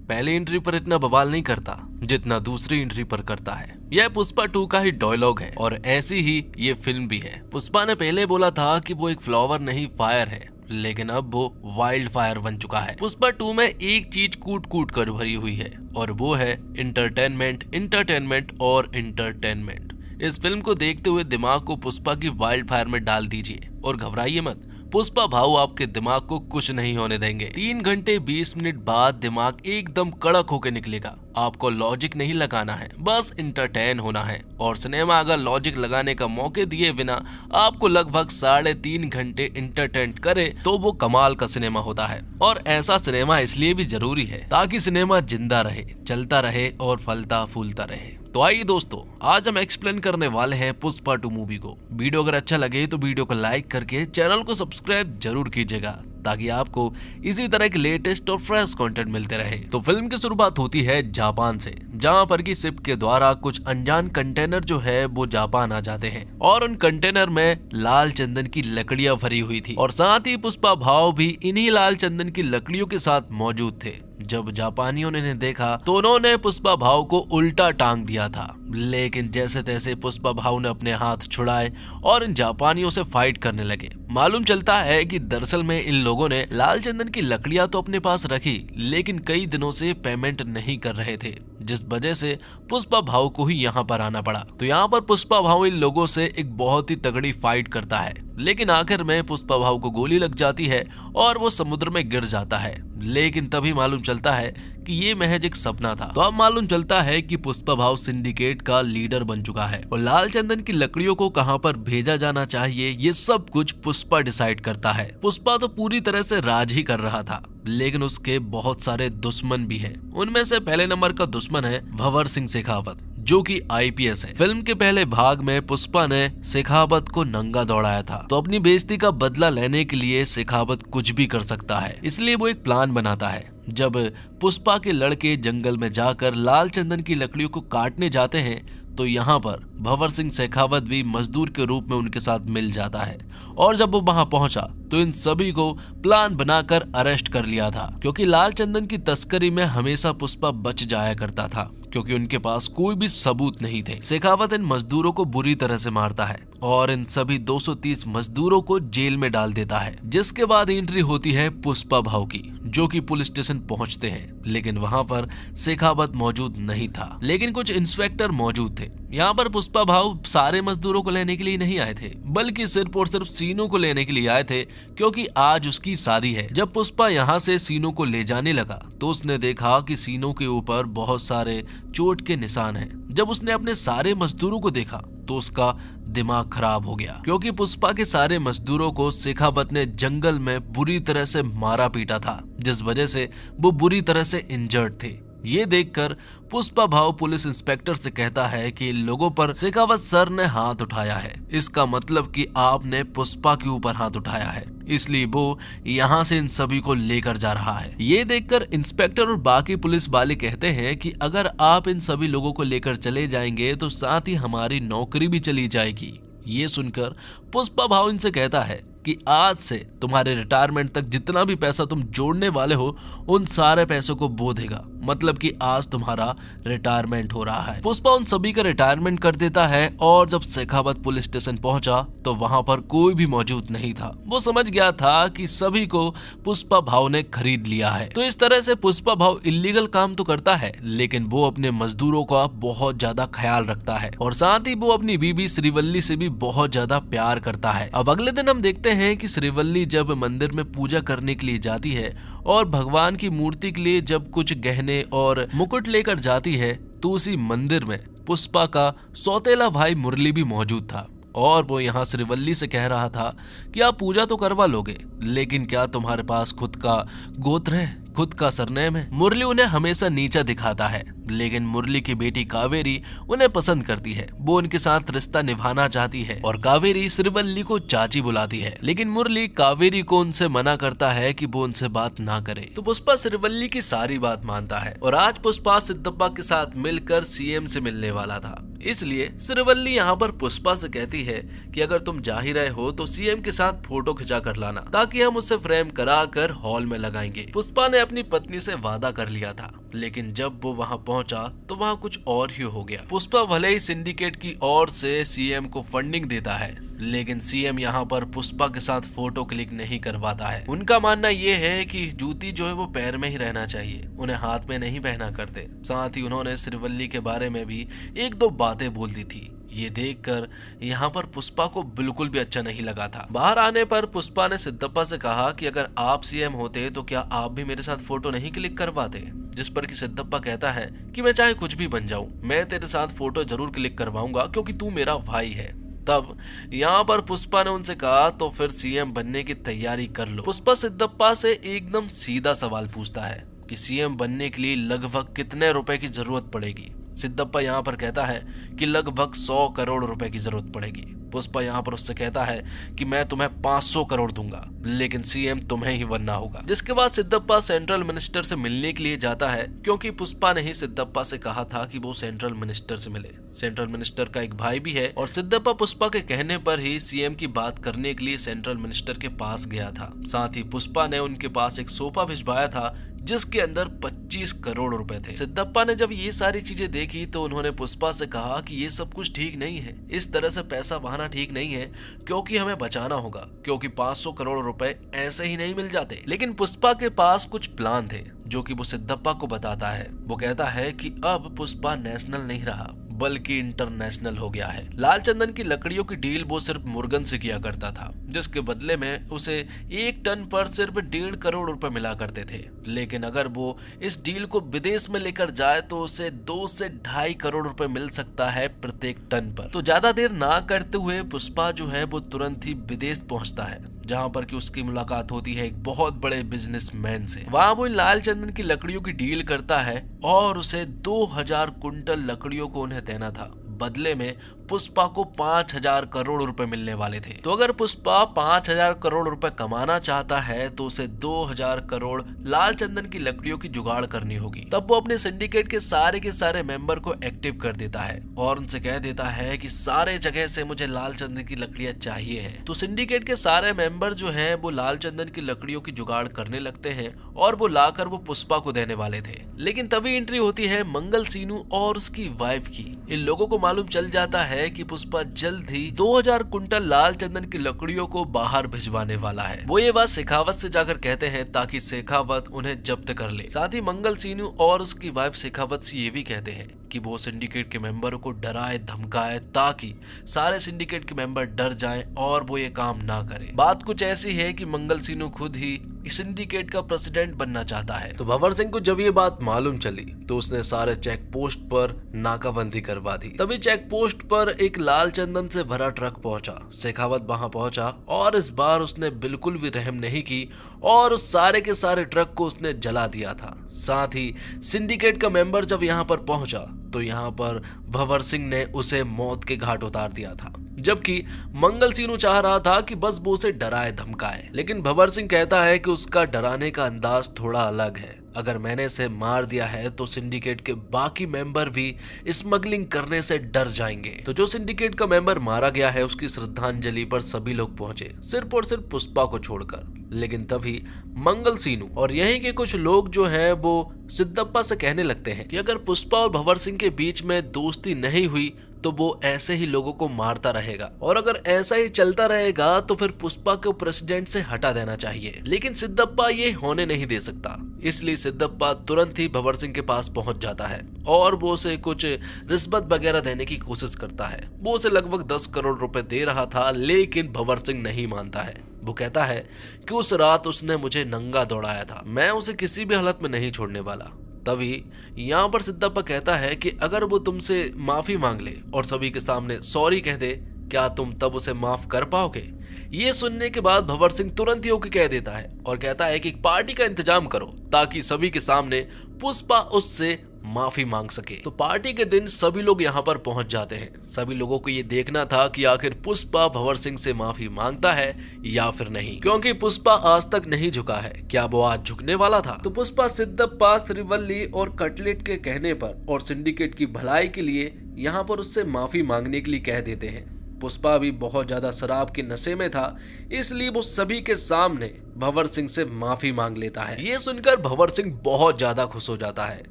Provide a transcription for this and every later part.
पहली एंट्री पर इतना बवाल नहीं करता जितना दूसरी एंट्री पर करता है। यह पुष्पा 2 का ही डायलॉग है और ऐसी ही ये फिल्म भी है। पुष्पा ने पहले बोला था कि वो एक फ्लावर नहीं फायर है, लेकिन अब वो वाइल्ड फायर बन चुका है। पुष्पा 2 में एक चीज कूट कूट कर भरी हुई है और वो है इंटरटेनमेंट, इंटरटेनमेंट और इंटरटेनमेंट। इस फिल्म को देखते हुए दिमाग को पुष्पा की वाइल्ड फायर में डाल दीजिए और घबराइए मत, पुष्पा भाऊ आपके दिमाग को कुछ नहीं होने देंगे। 3 घंटे 20 मिनट बाद दिमाग एकदम कड़क होकर निकलेगा। आपको लॉजिक नहीं लगाना है, बस इंटरटेन होना है। और सिनेमा अगर लॉजिक लगाने का मौके दिए बिना आपको लगभग 3.5 घंटे इंटरटेन करे तो वो कमाल का सिनेमा होता है। और ऐसा सिनेमा इसलिए भी जरूरी है ताकि सिनेमा जिंदा रहे, चलता रहे और फलता फूलता रहे। तो आइए दोस्तों, आज हम एक्सप्लेन करने वाले हैं पुष्पा 2 मूवी को। वीडियो अगर अच्छा लगे तो वीडियो को लाइक करके चैनल को सब्सक्राइब जरूर कीजिएगा ताकि आपको इसी तरह के लेटेस्ट और फ्रेश कंटेंट मिलते रहे। तो फिल्म की शुरुआत होती है जापान से, जहां पर की शिप के द्वारा कुछ अनजान कंटेनर जो है वो जापान आ जाते हैं और उन कंटेनर में लाल चंदन की लकड़ियां भरी हुई थी और साथ ही पुष्पा भाव भी इन्हीं लाल चंदन की लकड़ियों के साथ मौजूद थे। जब जापानियों ने इन्हें देखा तो उन्होंने पुष्पा भाव को उल्टा टांग दिया था, लेकिन जैसे तैसे पुष्पा भाव ने अपने हाथ छुड़ाए और इन जापानियों से फाइट करने लगे। मालूम चलता है कि दरअसल में इन लोगों ने लाल चंदन की लकड़ियां तो अपने पास रखी, लेकिन कई दिनों से पेमेंट नहीं कर रहे थे, जिस वजह से पुष्पा भाव को ही यहाँ पर आना पड़ा। तो यहाँ पर पुष्पा भाव इन लोगों से एक बहुत ही तगड़ी फाइट करता है, लेकिन आखिर में पुष्पा भाव को गोली लग जाती है और वो समुद्र में गिर जाता है। लेकिन तभी मालूम चलता है कि ये महज एक सपना था। तो अब मालूम चलता है कि पुष्पा भाव सिंडिकेट का लीडर बन चुका है और लाल चंदन की लकड़ियों को कहां पर भेजा जाना चाहिए ये सब कुछ पुष्पा डिसाइड करता है। पुष्पा तो पूरी तरह से राज ही कर रहा था, लेकिन उसके बहुत सारे दुश्मन भी हैं। उनमें से पहले नंबर का दुश्मन है भंवर सिंह शेखावत, जो कि आईपीएस है। फिल्म के पहले भाग में पुष्पा ने शेखावत को नंगा दौड़ाया था, तो अपनी बेइज्जती का बदला लेने के लिए शेखावत कुछ भी कर सकता है, इसलिए वो एक प्लान बनाता है। जब पुष्पा के लड़के जंगल में जाकर लाल चंदन की लकड़ियों को काटने जाते हैं तो यहाँ पर भंवर सिंह शेखावत भी मजदूर के रूप में उनके साथ मिल जाता है और जब वो वहां पहुंचा तो इन सभी को प्लान बनाकर अरेस्ट कर लिया था, क्योंकि लाल चंदन की तस्करी में हमेशा पुष्पा बच जाया करता था क्योंकि उनके पास कोई भी सबूत नहीं थे। शेखावत इन मजदूरों को बुरी तरह से मारता है और इन सभी 230 मजदूरों को जेल में डाल देता है। जिसके बाद एंट्री होती है पुष्पा भाव की, जो कि पुलिस स्टेशन पहुंचते हैं, लेकिन वहां पर शेखावत मौजूद नहीं था, लेकिन कुछ इंस्पेक्टर मौजूद थे। यहाँ पर पुष्पा भाव सारे मजदूरों को लेने के लिए नहीं आए थे, बल्कि सिर्फ और सिर्फ सीनू को लेने के लिए आए थे, क्योंकि आज उसकी शादी है। जब पुष्पा यहाँ से सीनू को ले जाने लगा तो उसने देखा कि सीनू के ऊपर बहुत सारे चोट के निशान हैं। जब उसने अपने सारे मजदूरों को देखा तो उसका दिमाग खराब हो गया, क्योंकि पुष्पा के सारे मजदूरों को शेखावत ने जंगल में बुरी तरह से मारा पीटा था, जिस वजह से वो बुरी तरह से इंजर्ड थे। ये देखकर पुष्पा भाव पुलिस इंस्पेक्टर से कहता है कि इन लोगों पर शेखावत सर ने हाथ उठाया है, इसका मतलब कि आपने पुष्पा के ऊपर हाथ उठाया है, इसलिए वो यहाँ से इन सभी को लेकर जा रहा है। ये देखकर इंस्पेक्टर और बाकी पुलिस वाले कहते हैं कि अगर आप इन सभी लोगों को लेकर चले जाएंगे तो साथ ही हमारी नौकरी भी चली जाएगी। ये सुनकर पुष्पा भाव इनसे कहता है कि आज से तुम्हारे रिटायरमेंट तक जितना भी पैसा तुम जोड़ने वाले हो उन सारे पैसों को वो देगा, मतलब कि आज तुम्हारा रिटायरमेंट हो रहा है। पुष्पा उन सभी का रिटायरमेंट कर देता है और जब शेखावत पुलिस स्टेशन पहुंचा तो वहां पर कोई भी मौजूद नहीं था। वो समझ गया था कि सभी को पुष्पा भाव ने खरीद लिया है। तो इस तरह से पुष्पा भाव इलीगल काम तो करता है, लेकिन वो अपने मजदूरों का बहुत ज्यादा ख्याल रखता है और साथ ही वो अपनी बीबी श्रीवल्ली से भी बहुत ज्यादा प्यार करता है। अब अगले दिन हम देखते हैं कि श्रीवल्ली जब मंदिर में पूजा करने के लिए जाती है और भगवान की मूर्ति के लिए जब कुछ गहने और मुकुट लेकर जाती है तो उसी मंदिर में पुष्पा का सौतेला भाई मुरली भी मौजूद था और वो यहाँ श्रीवल्ली से कह रहा था कि आप पूजा तो करवा लोगे, लेकिन क्या तुम्हारे पास खुद का गोत्र है, खुद का सरनेम है? मुरली उन्हें हमेशा नीचा दिखाता है, लेकिन मुरली की बेटी कावेरी उन्हें पसंद करती है। वो उनके साथ रिश्ता निभाना चाहती है और कावेरी श्रीवल्ली को चाची बुलाती है, लेकिन मुरली कावेरी को उनसे मना करता है कि वो उनसे बात ना करे। तो पुष्पा श्रीवल्ली की सारी बात मानता है और आज पुष्पा सिद्धप्पा के साथ मिलकर सीएम से मिलने वाला था, इसलिए श्रीवल्ली यहाँ पर पुष्पा से कहती है कि अगर तुम जा ही रहे हो तो सीएम के साथ फोटो खिंचा कर लाना, ताकि हम उसे फ्रेम करा कर हॉल में लगाएंगे। पुष्पा ने अपनी पत्नी से वादा कर लिया था, लेकिन जब वो वहां पहुंचा तो वहां कुछ और ही हो गया। पुष्पा भले ही सिंडिकेट की ओर से सीएम को फंडिंग देता है, लेकिन सीएम यहाँ पर पुष्पा के साथ फोटो क्लिक नहीं करवाता है। उनका मानना ये है कि जूती जो है वो पैर में ही रहना चाहिए, उन्हें हाथ में नहीं पहना करते। साथ ही उन्होंने श्रीवल्ली के बारे में भी एक दो बातें बोल दी थी। ये देखकर यहाँ पर पुष्पा को बिल्कुल भी अच्छा नहीं लगा था। बाहर आने पर पुष्पा ने सिद्धप्पा से कहा कि अगर आप सीएम होते तो क्या आप भी मेरे साथ फोटो नहीं क्लिक करवाते, जिस पर कि सिद्धप्पा कहता है कि मैं चाहे कुछ भी बन जाऊं, मैं तेरे साथ फोटो जरूर क्लिक करवाऊंगा क्योंकि तू मेरा भाई है। तब यहाँ पर पुष्पा ने उनसे कहा तो फिर सीएम बनने की तैयारी कर लो। पुष्पा सिद्धप्पा से एकदम सीधा सवाल पूछता है कि सीएम बनने के लिए लगभग कितने रुपए की जरूरत पड़ेगी। सिद्धप्पा यहाँ पर कहता है कि लगभग 100 करोड़ रुपए की जरूरत पड़ेगी। पुष्पा यहाँ पर उससे कहता है कि मैं तुम्हें 500 करोड़ दूंगा, लेकिन सीएम तुम्हें ही बनना होगा। जिसके बाद सिद्धप्पा सेंट्रल मिनिस्टर से मिलने के लिए जाता है, क्योंकि पुष्पा ने ही सिद्धप्पा से कहा था कि वो सेंट्रल मिनिस्टर से मिले। सेंट्रल मिनिस्टर का एक भाई भी है और सिद्धप्पा पुष्पा के कहने पर ही सीएम की बात करने के लिए सेंट्रल मिनिस्टर के पास गया था। साथ ही पुष्पा ने उनके पास एक सोफा भिजवाया था जिसके अंदर 25 करोड़ रुपए थे। सिद्धप्पा ने जब ये सारी चीजें देखी तो उन्होंने पुष्पा से कहा कि ये सब कुछ ठीक नहीं है, इस तरह से पैसा बहाना ठीक नहीं है, क्योंकि हमें बचाना होगा, क्योंकि 500 करोड़ रुपए ऐसे ही नहीं मिल जाते। लेकिन पुष्पा के पास कुछ प्लान थे जो कि वो सिद्धप्पा को बताता है। वो कहता है कि अब पुष्पा नेशनल नहीं रहा बल्कि इंटरनेशनल हो गया है। लाल चंदन की लकड़ियों की डील वो सिर्फ मुर्गन से किया करता था, जिसके बदले में उसे 1 टन पर सिर्फ 1.5 करोड़ रुपए मिला करते थे। लेकिन अगर वो इस डील को विदेश में लेकर जाए तो उसे 2 से 2.5 करोड़ रुपए मिल सकता है प्रत्येक टन पर। तो ज्यादा देर ना करते हुए पुष्पा जो है वो तुरंत ही विदेश पहुंचता है, जहां पर कि उसकी मुलाकात होती है एक बहुत बड़े बिजनेसमैन से। वहां वो लाल चंदन की लकड़ियों की डील करता है और उसे 2000 कुंटल लकड़ियों को उन्हें देना था। बदले में पुष्पा को 5000 करोड़ रुपए मिलने वाले थे। तो अगर पुष्पा 5000 करोड़ रुपए कमाना चाहता है तो उसे 2000 करोड़ लाल चंदन की लकड़ियों की जुगाड़ करनी होगी। तब वो अपने सिंडिकेट के सारे मेंबर को एक्टिव कर देता है और उनसे कह देता है कि सारे जगह से मुझे लाल चंदन की लकड़ियां चाहिए हैं। तो सिंडिकेट के सारे मेंबर जो हैं वो लाल चंदन की लकड़ियों की जुगाड़ करने लगते हैं और वो लाकर वो पुष्पा को देने वाले थे। लेकिन तभी एंट्री होती है मंगल सीनू और उसकी वाइफ की। इन लोगों को मालूम चल जाता है कि पुष्पा जल्द ही 2000 कुंटल लाल चंदन की लकड़ियों को बाहर भिजवाने वाला है। वो ये बात शेखावत से जाकर कहते हैं ताकि शेखावत उन्हें जब्त कर ले। साथ ही मंगल सीनू और उसकी वाइफ शेखावत से ये भी कहते हैं कि वो सिंडिकेट के मेंबरों को डराए धमकाए ताकि सारे सिंडिकेट के मेंबर डर जाएं और वो ये काम ना करें। बात कुछ ऐसी है कि मंगल सीनू खुद ही सिंडिकेट का प्रेसिडेंट बनना चाहता है। तो भंवर सिंह को जब ये बात मालूम चली तो उसने सारे चेक पोस्ट पर नाकाबंदी करवा दी। तभी चेक पोस्ट पर एक लाल चंदन से भरा ट्रक पहुंचा। शेखावत वहां पहुंचा और इस बार उसने बिल्कुल भी रहम नहीं की और उस सारे के सारे ट्रक को उसने जला दिया था। साथ ही सिंडिकेट का मेंबर जब यहाँ पर पहुंचा तो यहाँ पर भंवर सिंह ने उसे मौत के घाट उतार दिया था, जबकि मंगल सीनू चाह रहा था कि बस वो उसे डराए धमकाए। लेकिन भंवर सिंह कहता है कि उसका डराने का अंदाज थोड़ा अलग है। अगर मैंने इसे मार दिया है तो सिंडिकेट के बाकी मेंबर भी स्मगलिंग करने से डर जाएंगे। तो जो सिंडिकेट का मेंबर मारा गया है उसकी श्रद्धांजलि पर सभी लोग पहुंचे, सिर्फ और सिर्फ पुष्पा को छोड़कर। लेकिन तभी मंगल सीनू और यहीं के कुछ लोग जो हैं वो सिद्धप्पा से कहने लगते हैं कि अगर पुष्पा और भंवर सिंह के बीच में दोस्ती नहीं हुई तो वो ऐसे ही लोगों को मारता रहेगा और अगर ऐसा ही चलता रहेगा तो फिर पुष्पा को प्रेसिडेंट से हटा देना चाहिए। लेकिन सिद्धप्पा ये होने नहीं दे सकता, इसलिए सिद्धप्पा तुरंत ही भंवर सिंह के पास पहुंच जाता है और वो उसे कुछ रिश्वत वगैरह देने की कोशिश करता है। वो उसे लगभग 10 करोड़ रुपए दे रहा था, लेकिन भंवर सिंह नहीं मानता है। वो कहता है कि उस रात उसने मुझे नंगा दौड़ाया था, मैं उसे किसी भी हालत में नहीं छोड़ने वाला। तभी यहाँ पर सिद्धप्पा कहता है कि अगर वो तुमसे माफी मांग ले और सभी के सामने सॉरी कह दे, क्या तुम तब उसे माफ कर पाओगे? ये सुनने के बाद भंवर सिंह तुरंत ही ओके कह देता है और कहता है कि एक पार्टी का इंतजाम करो ताकि सभी के सामने पुष्पा उससे माफी मांग सके। तो पार्टी के दिन सभी लोग यहाँ पर पहुंच जाते हैं। सभी लोगों को ये देखना था कि आखिर पुष्पा भंवर सिंह से माफी मांगता है या फिर नहीं, क्योंकि पुष्पा आज तक नहीं झुका है। क्या वो आज झुकने वाला था? तो पुष्पा सिद्धप्पा, श्रीवल्ली और कटलेट के कहने पर और सिंडिकेट की भलाई के लिए यहाँ पर उससे माफी मांगने के लिए कह देते हैं। पुष्पा भी बहुत ज्यादा शराब के नशे में था, इसलिए वो सभी के सामने भंवर सिंह से माफी मांग लेता है। ये सुनकर भंवर सिंह बहुत ज्यादा खुश हो जाता है,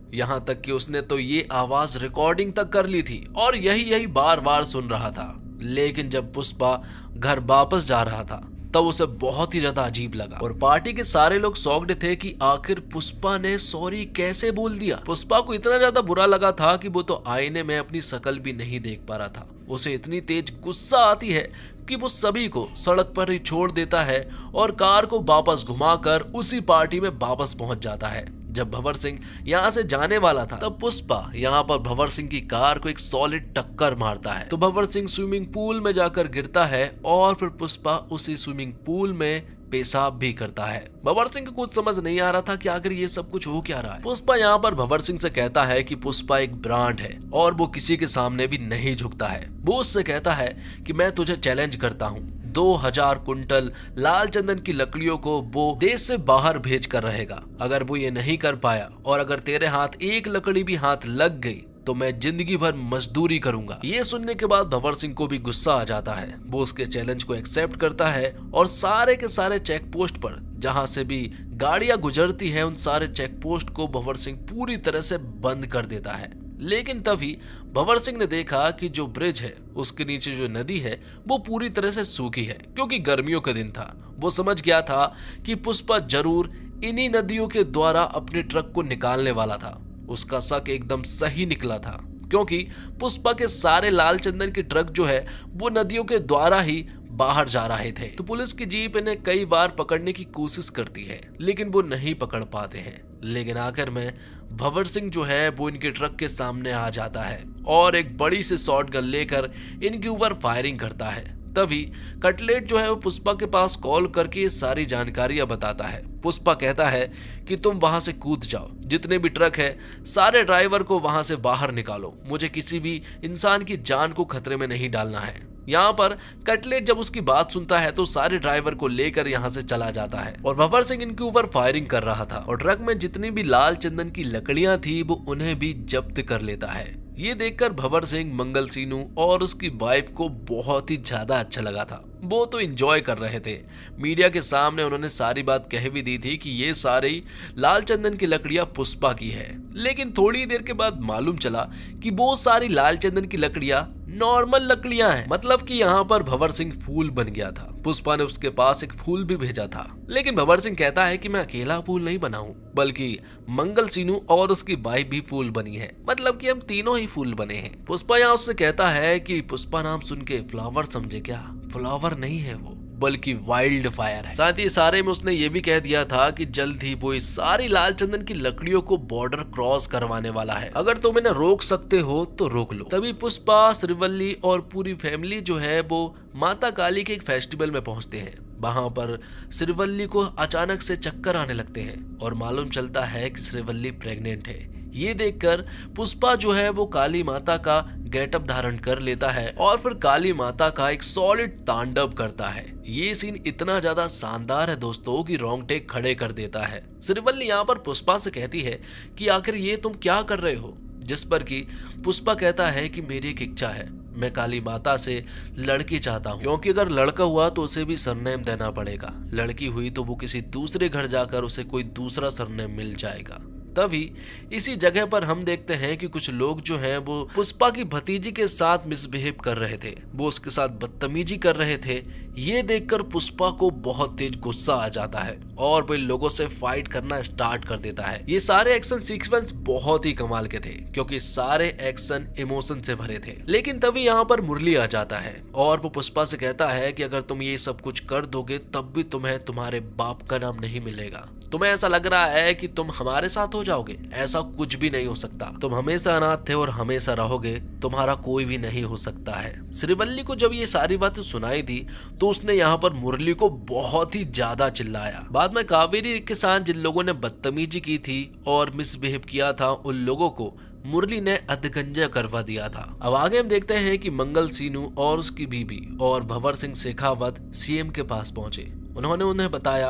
यहाँ तक कि उसने तो ये आवाज रिकॉर्डिंग तक कर ली थी और यही बार बार सुन रहा था। लेकिन जब पुष्पा घर वापस जा रहा था तब उसे बहुत ही ज्यादा अजीब लगा और पार्टी के सारे लोग शॉक्ड थे कि आखिर पुष्पा ने सॉरी कैसे बोल दिया। पुष्पा को इतना ज्यादा बुरा लगा था कि वो तो आईने में अपनी शक्ल भी नहीं देख पा रहा था। उसे इतनी तेज गुस्सा आती है कि वो सभी को सड़क पर ही छोड़ देता है और कार को वापस घुमाकर उसी पार्टी में वापस पहुंच जाता है। जब भंवर सिंह यहाँ से जाने वाला था तब पुष्पा यहाँ पर भंवर सिंह की कार को एक सॉलिड टक्कर मारता है, तो भंवर सिंह स्विमिंग पूल में जाकर गिरता है और फिर पुष्पा उसी स्विमिंग पूल में पेशाब भी करता है। भंवर सिंह को कुछ समझ नहीं आ रहा था कि आखिर ये सब कुछ हो क्या रहा है। पुष्पा यहाँ पर भंवर सिंह से कहता है कि पुष्पा एक ब्रांड है और वो किसी के सामने भी नहीं झुकता है। वो उससे कहता है कि मैं तुझे चैलेंज करता हूँ, 2000 कुंटल लाल चंदन की लकड़ियों को वो देश से बाहर भेज कर रहेगा। अगर वो ये नहीं कर पाया और अगर तेरे हाथ एक लकड़ी भी हाथ लग गई तो मैं जिंदगी भर मजदूरी करूंगा। ये सुनने के बाद भंवर सिंह को भी गुस्सा आ जाता है। वो उसके चैलेंज को एक्सेप्ट करता है और सारे के सारे चेक पोस्ट पर जहां से भी गाड़ियां गुजरती हैं उन सारे चेक पोस्ट को भंवर सिंह पूरी तरह से बंद कर देता है। लेकिन तभी भंवर सिंह ने देखा कि जो ब्रिज है उसके नीचे जो नदी है वो पूरी तरह से सूखी है, क्योंकि गर्मियों का दिन था। वो समझ गया था कि पुष्पा जरूर इन्हीं नदियों के द्वारा अपने ट्रक को निकालने वाला था। उसका शक एकदम सही निकला था, क्योंकि पुष्पा के सारे लाल चंदन के ट्रक जो है वो नदियों के द्वारा ही बाहर जा रहे थे। तो पुलिस की जीप इन्हें कई बार पकड़ने की कोशिश करती है लेकिन वो नहीं पकड़ पाते हैं। लेकिन आखिर में भंवर सिंह जो है वो इनके ट्रक के सामने आ जाता है और एक बड़ी सी शॉट गन लेकर इनके ऊपर फायरिंग करता है। तभी कटलेट जो है वो पुष्पा के पास कॉल करके ये सारी जानकारियां बताता है। पुष्पा कहता है कि तुम वहां से कूद जाओ, जितने भी ट्रक है सारे ड्राइवर को वहां से बाहर निकालो, मुझे किसी भी इंसान की जान को खतरे में नहीं डालना है। यहाँ पर कटलेट जब उसकी बात सुनता है तो सारे ड्राइवर को लेकर यहाँ से चला जाता है और भंवर सिंह इनके ऊपर फायरिंग कर रहा था और ट्रक में जितनी भी लाल चंदन की लकड़ियां थी वो उन्हें भी जब्त कर लेता है। ये देखकर भंवर सिंह, मंगल सीनू और उसकी वाइफ को बहुत ही ज्यादा अच्छा लगा था। वो तो एंजॉय कर रहे थे। मीडिया के सामने उन्होंने सारी बात कह भी दी थी कि ये सारी लाल चंदन की लकड़ियां पुष्पा की है। लेकिन थोड़ी देर के बाद मालूम चला कि वो सारी लाल चंदन की लकड़ियां नॉर्मल लकड़ियां हैं, मतलब कि यहाँ पर भंवर सिंह फूल बन गया था। पुष्पा ने उसके पास एक फूल भी भेजा था, लेकिन भंवर सिंह कहता है कि मैं अकेला फूल नहीं बना हूँ, बल्कि मंगल सीनू और उसकी वाइफ भी फूल बनी है, मतलब कि हम तीनों ही फूल बने हैं। पुष्पा यहाँ उससे कहता है कि पुष्पा नाम सुन के फ्लावर समझे क्या? फ्लावर नहीं है वो, बल्कि वाइल्ड फायर है। साथ ही सारे में उसने ये भी कह दिया था कि जल्द ही वो इस सारी लाल चंदन की लकड़ियों को बॉर्डर क्रॉस करवाने वाला है। अगर तुम इन्हें रोक सकते हो तो रोक लो। तभी पुष्पा, श्रीवल्ली और पूरी फैमिली जो है वो माता काली के एक फेस्टिवल में पहुंचते हैं। वहां पर श्रीवल्ली को अचानक से चक्कर आने लगते हैं और मालूम चलता है कि श्रीवल्ली प्रेग्नेंट है। ये देखकर पुष्पा जो है वो काली माता का गेटअप धारण कर लेता है और फिर काली माता का एक सॉलिड तांडव करता है। ये सीन इतना ज्यादा शानदार है दोस्तों कि रोंगटे खड़े कर देता है। श्रीवल्ली यहाँ पर पुष्पा से कहती है कि आखिर ये तुम क्या कर रहे हो, जिस पर कि पुष्पा कहता है कि मेरी एक इच्छा है, मैं काली माता से लड़की चाहता हूँ, क्योंकि अगर लड़का हुआ तो उसे भी सरनेम देना पड़ेगा, लड़की हुई तो वो किसी दूसरे घर जाकर उसे कोई दूसरा सरनेम मिल जाएगा। तभी इसी जगह पर हम देखते हैं कि कुछ लोग जो हैं वो पुष्पा की भतीजी के साथ मिसबिहेव कर रहे थे, वो उसके साथ बदतमीजी कर रहे थे। ये देखकर पुष्पा को बहुत तेज गुस्सा आ जाता है और वो लोगों से फाइट करना स्टार्ट कर देता है। ये सारे एक्शन सीक्वेंस बहुत ही कमाल के थे, क्योंकि सारे एक्शन इमोशन से भरे थे। लेकिन तभी यहाँ पर मुरली आ जाता है और वो पुष्पा से कहता है कि अगर तुम ये सब कुछ कर दोगे तब भी तुम्हें तुम्हारे बाप का नाम नहीं मिलेगा। तुम्हें ऐसा लग रहा है कि तुम हमारे साथ हो जाओगे, ऐसा कुछ भी नहीं हो सकता। तुम हमेशा अनाथ थे और हमेशा रहोगे, तुम्हारा कोई भी नहीं हो सकता है। श्रीवल्ली को जब ये सारी बातें सुनाई थी तो उसने यहाँ पर मुरली को बहुत ही ज्यादा चिल्लाया। बाद में कावेरी के साथ जिन लोगों ने बदतमीजी की थी और मिसबिहेव किया था उन लोगों को मुरली ने अधगंजा करवा दिया था। अब आगे हम देखते हैं कि मंगल सीनू और उसकी बीबी और भंवर सिंह शेखावत सीएम के पास पहुंचे। उन्होंने उन्हें बताया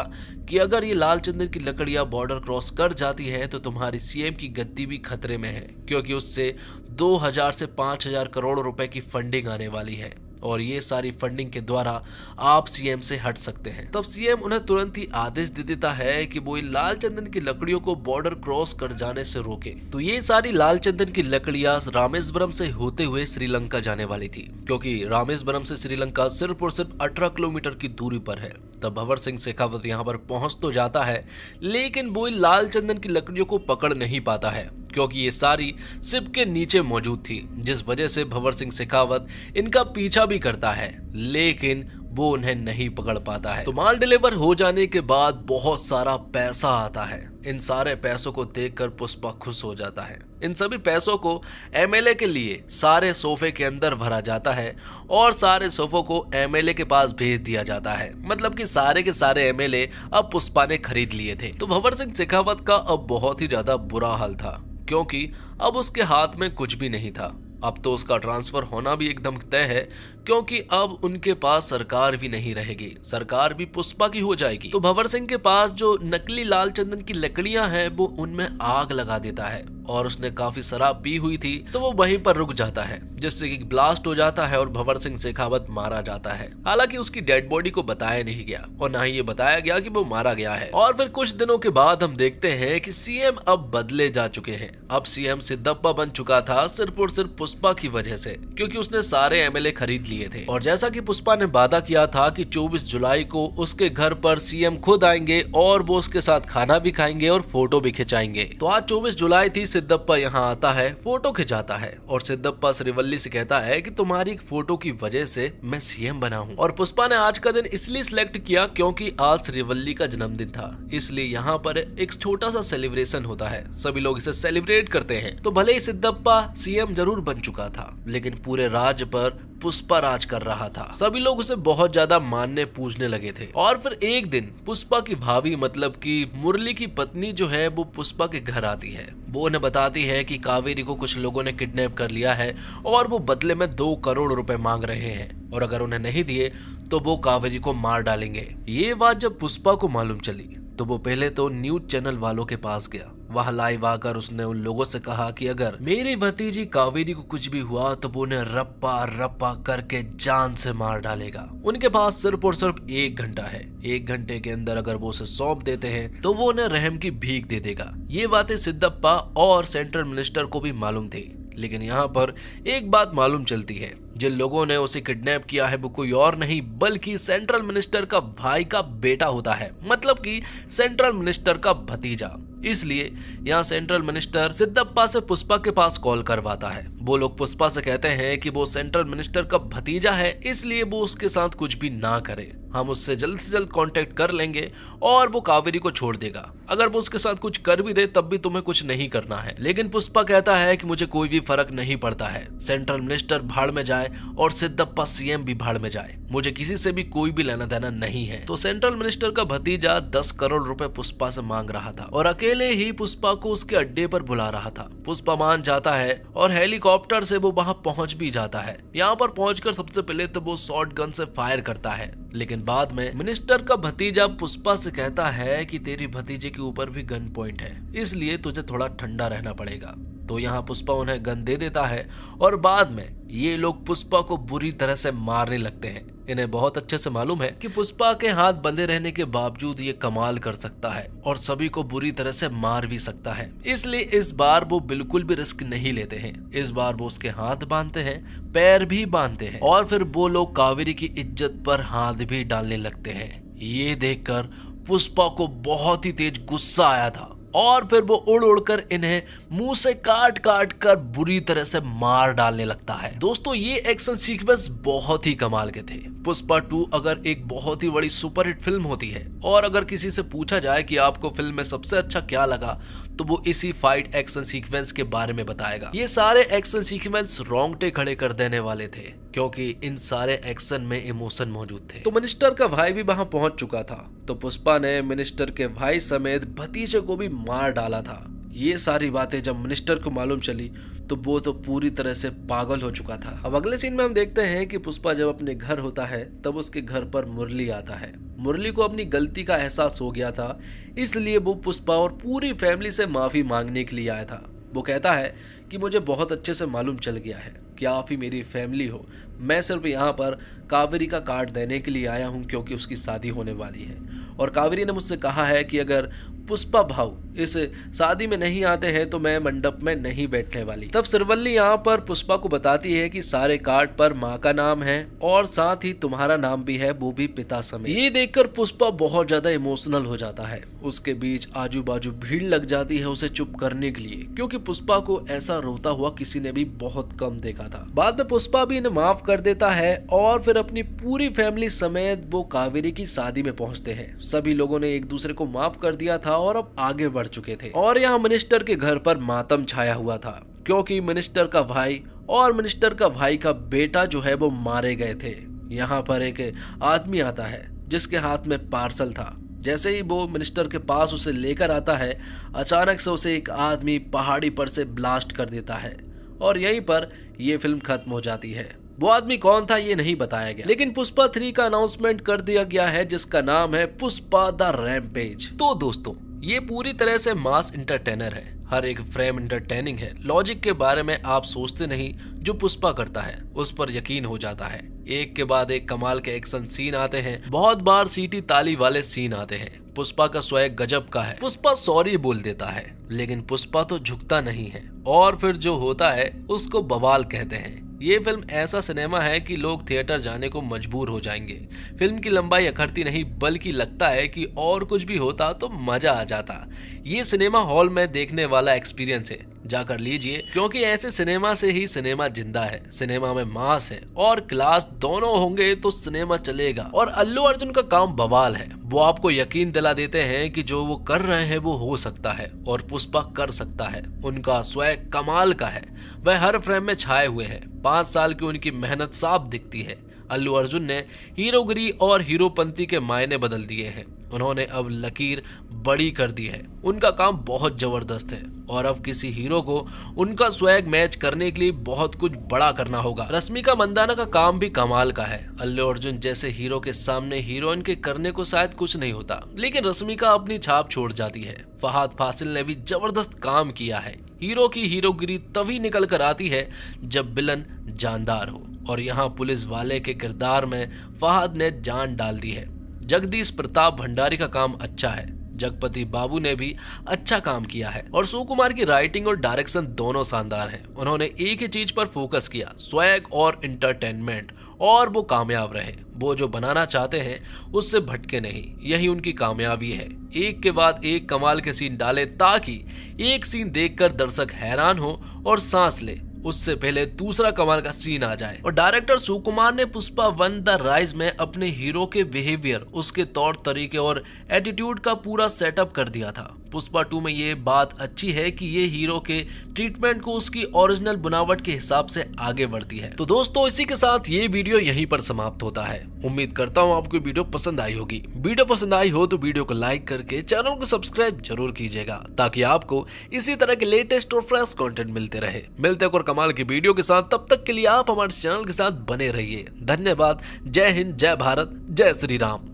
कि अगर ये लाल चंदन की लकड़ियां बॉर्डर क्रॉस कर जाती है तो तुम्हारी सीएम की गद्दी भी खतरे में है, क्योंकि उससे 2000 से 5000 करोड़ रुपए की फंडिंग आने वाली है। और ये सारी फंडिंग के द्वारा आप सीएम से हट सकते हैं। तब सीएम उन्हें तुरंत ही आदेश दे देता है कि वो लाल चंदन की लकड़ियों को बॉर्डर क्रॉस कर जाने से रोके। तो ये सारी लाल चंदन की लकड़ियां रामेश्वरम से होते हुए श्रीलंका जाने वाली थी, क्योंकि रामेश्वरम से श्रीलंका सिर्फ और सिर्फ 18 किलोमीटर की दूरी पर है। तब भंवर सिंह शेखावत यहाँ पर पहुंच तो जाता है, लेकिन वो लाल चंदन की लकड़ियों को पकड़ नहीं पाता है, क्योंकि ये सारी शिप के नीचे मौजूद थी, जिस वजह से भंवर सिंह शेखावत इनका पीछा भी करता है, लेकिन वो उन्हें नहीं पकड़ पाता है। तो माल डिलीवर हो जाने के बाद बहुत सारा पैसा आता है। इन सारे पैसों को देखकर पुष्पा खुश हो जाता है। इन सभी पैसों को एमएलए के लिए सारे सोफे के अंदर भरा जाता है और सारे सोफों को एमएलए के पास भेज दिया जाता है। मतलब कि सारे के सारे एमएलए अब पुष्पा ने खरीद लिए थे। तो भंवर सिंह शेखावत का अब बहुत ही ज्यादा बुरा हाल था, क्योंकि अब उसके हाथ में कुछ भी नहीं था। अब तो उसका ट्रांसफर होना भी एकदम तय है, क्योंकि अब उनके पास सरकार भी नहीं रहेगी, सरकार भी पुष्पा की हो जाएगी। तो भंवर सिंह के पास जो नकली लाल चंदन की लकड़ियां हैं वो उनमें आग लगा देता है, और उसने काफी शराब पी हुई थी तो वो वहीं पर रुक जाता है, जिससे कि ब्लास्ट हो जाता है और भंवर सिंह शेखावत मारा जाता है। हालांकि उसकी डेड बॉडी को बताया नहीं गया और ना ही ये बताया गया कि वो मारा गया है। और फिर कुछ दिनों के बाद हम देखते हैं कि सीएम अब बदले जा चुके हैं। अब सीएम सिद्धप्पा बन चुका था सिर्फ और सिर्फ पुष्पा की वजह से, क्योंकि उसने सारे एमएलए खरीद लिए थे। और जैसा कि पुष्पा ने वादा किया था कि 24 जुलाई को उसके घर पर सीएम खुद आएंगे और वो उसके साथ खाना भी खाएंगे और फोटो भी खिंचाएंगे। तो आज 24 जुलाई थी, सिद्धप्पा यहाँ आता है, फोटो खिंचाता है और सिद्धप्पा श्रीवल्ली से कहता है कि तुम्हारी एक फोटो की वजह से मैं सीएम बना हूँ। और पुष्पा ने आज का दिन इसलिए सिलेक्ट किया क्योंकि आज श्रीवल्ली का जन्मदिन था, इसलिए यहाँ पर एक छोटा सा सेलिब्रेशन होता है, सभी लोग इसे सेलिब्रेट करते हैं। तो भले ही सिद्धप्पा सीएम जरूर बन चुका था, लेकिन पूरे राज्य पर पुष्पा राज कर रहा था। सभी लोग उसे बहुत ज्यादा मानने पूजने लगे थे। और फिर एक दिन पुष्पा की भाभी मतलब कि मुरली की पत्नी जो है वो पुष्पा के घर आती है। वो उन्हें बताती है कि कावेरी को कुछ लोगों ने किडनैप कर लिया है और वो बदले में 2 करोड़ रुपए मांग रहे हैं, और अगर उन्हें नहीं दिए तो वो कावेरी को मार डालेंगे। ये बात जब पुष्पा को मालूम चली तो वो पहले तो न्यूज चैनल वालों के पास गया। वहां लाइव आकर उसने उन लोगों से कहा कि अगर मेरी भतीजी कावेरी को कुछ भी हुआ तो वो उन्हें रप्पा रप्पा करके जान से मार डालेगा। उनके पास सिर्फ और सिर्फ 1 घंटा है, 1 घंटे के अंदर अगर वो उसे सौंप देते हैं तो वो उन्हें रहम की भीख दे देगा। ये बातें सिद्धप्पा और सेंट्रल मिनिस्टर को भी मालूम थी, लेकिन यहाँ पर एक बात मालूम चलती है, जिन लोगों ने उसे किडनैप किया है वो कोई और नहीं बल्कि सेंट्रल मिनिस्टर का भाई का बेटा होता है, मतलब कि सेंट्रल मिनिस्टर का भतीजा। इसलिए यहाँ सेंट्रल मिनिस्टर सिद्धप्पा से पुष्पा के पास कॉल करवाता है। वो लोग पुष्पा से कहते हैं कि वो सेंट्रल मिनिस्टर का भतीजा है, इसलिए वो उसके साथ कुछ भी ना करे, हम उससे जल्द से जल्द कांटेक्ट कर लेंगे और वो कावेरी को छोड़ देगा। अगर वो उसके साथ कुछ कर भी दे तब भी तुम्हें कुछ नहीं करना है। लेकिन पुष्पा कहता है कि मुझे कोई भी फर्क नहीं पड़ता है, सेंट्रल मिनिस्टर भाड़ में जाए और सिद्धप्पा सीएम भी भाड़ में जाए, मुझे किसी से भी कोई भी लेना देना नहीं है। तो सेंट्रल मिनिस्टर का भतीजा 10 करोड़ रुपए पुष्पा से मांग रहा था और अकेले ही पुष्पा को उसके अड्डे पर बुला रहा था। पुष्पा मान जाता है और हेलीकॉप्टर से वो वहां पहुंच भी जाता है। यहाँ पर पहुंचकर सबसे पहले तो वो शॉर्ट गन से फायर करता है, लेकिन बाद में मिनिस्टर का भतीजा पुष्पा से कहता है कि तेरी भतीजे के ऊपर भी गन पॉइंट है, इसलिए तुझे थोड़ा ठंडा रहना पड़ेगा। तो यहाँ पुष्पा उन्हें गन दे देता है और बाद में ये लोग पुष्पा को बुरी तरह से मारने लगते हैं। इन्हें बहुत अच्छे से मालूम है कि पुष्पा के हाथ बंधे रहने के बावजूद ये कमाल कर सकता है और सभी को बुरी तरह से मार भी सकता है, इसलिए इस बार वो बिल्कुल भी रिस्क नहीं लेते हैं। इस बार वो उसके हाथ बांधते हैं, पैर भी बांधते हैं और फिर वो लोग कावेरी की इज्जत पर हाथ भी डालने लगते हैं। ये देखकर पुष्पा को बहुत ही तेज गुस्सा आया था और फिर वो उड़ उड़कर इन्हें मुंह से काट काट कर बुरी तरह से मार डालने लगता है। दोस्तों ये एक्शन सीक्वेंस बहुत ही कमाल के थे। पुष्पा 2 अगर एक बहुत ही बड़ी सुपरहिट फिल्म होती है और अगर किसी से पूछा जाए कि आपको फिल्म में सबसे अच्छा क्या लगा तो वो इसी फाइट एक्शन सीक्वेंस के बारे में बताएगा। ये सारे एक्शन सीक्वेंस रोंगटे खड़े कर देने वाले थे क्योंकि इन सारे एक्शन में इमोशन मौजूद थे। तो मिनिस्टर का भाई भी वहां पहुंच चुका था, तो पुष्पा ने मिनिस्टर के भाई समेत भतीजे को भी मार डाला था। ये सारी बातें जब मिनिस्टर को मालूम चली तो वो तो पूरी तरह से पागल हो चुका था। अब अगले सीन में हम देखते हैं कि पुष्पा जब अपने घर होता है तब उसके घर पर मुरली आता है। मुरली को अपनी गलती का एहसास हो गया था, इसलिए वो पुष्पा और पूरी फैमिली से माफी मांगने के लिए आया था। वो कहता है कि मुझे बहुत अच्छे से मालूम चल गया है कि आप ही मेरी फैमिली हो। मैं सिर्फ यहाँ पर कावेरी का कार्ड देने के लिए आया हूँ क्योंकि उसकी शादी होने वाली है और कावेरी ने मुझसे कहा है कि अगर पुष्पा भाऊ इस शादी में नहीं आते हैं तो मैं मंडप में नहीं बैठने वाली। तब श्रीवल्ली यहाँ पर पुष्पा को बताती है कि सारे कार्ड पर माँ का नाम है और साथ ही तुम्हारा नाम भी है, वो भी पिता समेत। ये देखकर पुष्पा बहुत ज्यादा इमोशनल हो जाता है। उसके बीच आजू बाजू भीड़ लग जाती है उसे चुप करने के लिए, क्योंकि पुष्पा को ऐसा रोता हुआ किसी ने भी बहुत कम देखा था। बाद में पुष्पा भी इन्हें माफ कर देता है और फिर अपनी पूरी फैमिली समेत वो कावेरी की शादी में पहुंचते हैं। सभी लोगों ने एक दूसरे को माफ कर दिया था और अब आगे बढ़ चुके थे और यहाँ मिनिस्टर के घर पर मातम छाया हुआ था, क्योंकि मिनिस्टर का भाई और मिनिस्टर का भाई का बेटा जो है वो मारे गए थे। यहाँ पर एक आदमी आता है जिसके हाथ में पार्सल था। जैसे ही वो मिनिस्टर के पास उसे लेकर आता है, अचानक से उसे एक आदमी पहाड़ी पर से ब्लास्ट कर देता है और यहीं पर यह फिल्म खत्म हो जाती है। वो आदमी कौन था ये नहीं बताया गया, लेकिन पुष्पा 3 का अनाउंसमेंट कर दिया गया है जिसका नाम है पुष्पा द रैम्पेज। तो दोस्तों ये पूरी तरह से मास इंटरटेनर है, हर एक फ्रेम इंटरटेनिंग है। लॉजिक के बारे में आप सोचते नहीं, जो पुष्पा करता है उस पर यकीन हो जाता है। एक के बाद एक कमाल के एक्शन सीन आते हैं, बहुत बार सीटी ताली वाले सीन आते हैं। पुष्पा का स्वैग गजब का है। पुष्पा सॉरी बोल देता है लेकिन पुष्पा तो झुकता नहीं है और फिर जो होता है उसको बवाल कहते हैं। ये फिल्म ऐसा सिनेमा है कि लोग थिएटर जाने को मजबूर हो जाएंगे। फिल्म की लंबाई अखरती नहीं, बल्कि लगता है कि और कुछ भी होता तो मजा आ जाता। ये सिनेमा हॉल में देखने वाला एक्सपीरियंस है, जाकर लीजिए, क्योंकि ऐसे सिनेमा से ही सिनेमा जिंदा है। सिनेमा में मास है और क्लास दोनों होंगे तो सिनेमा चलेगा। और अल्लू अर्जुन का काम बवाल है, वो आपको यकीन दिला देते हैं कि जो वो कर रहे हैं वो हो सकता है और पुष्पा कर सकता है। उनका स्वैग कमाल का है, वह हर फ्रेम में छाए हुए हैं। 5 साल की उनकी मेहनत साफ दिखती है। अल्लू अर्जुन ने हीरोगिरी और हीरोपंती के मायने बदल दिए हैं। उन्होंने अब लकीर बड़ी कर दी है। उनका काम बहुत जबरदस्त है और अब किसी हीरो को उनका स्वैग मैच करने के लिए बहुत कुछ बड़ा करना होगा। रश्मिका मंदाना का काम भी कमाल का है। अल्लू अर्जुन जैसे हीरो के सामने हीरोइन के करने को शायद कुछ नहीं होता, लेकिन रश्मिका अपनी छाप छोड़ जाती है। फहद फासिल ने भी जबरदस्त काम किया है। हीरो की हीरोगिरी तभी निकल कर आती है जब विलन जानदार हो, और यहाँ पुलिस वाले के किरदार में फहद ने जान डाल दी है। जगदीश प्रताप भंडारी का काम अच्छा है। जगपति बाबू ने भी अच्छा काम किया है और सुकुमार की राइटिंग और डायरेक्शन दोनों शानदार हैं। उन्होंने एक ही चीज पर फोकस किया, स्वैग और इंटरटेनमेंट, और वो कामयाब रहे। वो जो बनाना चाहते हैं उससे भटके नहीं, यही उनकी कामयाबी है। एक के बाद एक कमाल के सीन डाले ताकि एक सीन देखकर दर्शक हैरान हो और सांस ले, उससे पहले दूसरा कमाल का सीन आ जाए। और डायरेक्टर सुकुमार ने पुष्पा 1 द राइज में अपने हीरो के बिहेवियर, उसके तौर तरीके और एटीट्यूड का पूरा सेटअप कर दिया था। पुष्पा 2 में ये बात अच्छी है कि ये हीरो के ट्रीटमेंट को उसकी ओरिजिनल बनावट के हिसाब से आगे बढ़ती है। तो दोस्तों इसी के साथ ये वीडियो यहीं पर समाप्त होता है। उम्मीद करता हूँ आपको वीडियो पसंद आई होगी। वीडियो पसंद आई हो तो वीडियो को लाइक करके चैनल को सब्सक्राइब जरूर कीजिएगा, ताकि आपको इसी तरह के लेटेस्ट और फ्रेश कंटेंट मिलते रहे। मिलते हैं और कमाल की वीडियो के साथ, तब तक के लिए आप हमारे चैनल के साथ बने रहिए। धन्यवाद। जय हिंद, जय भारत, जय श्री राम।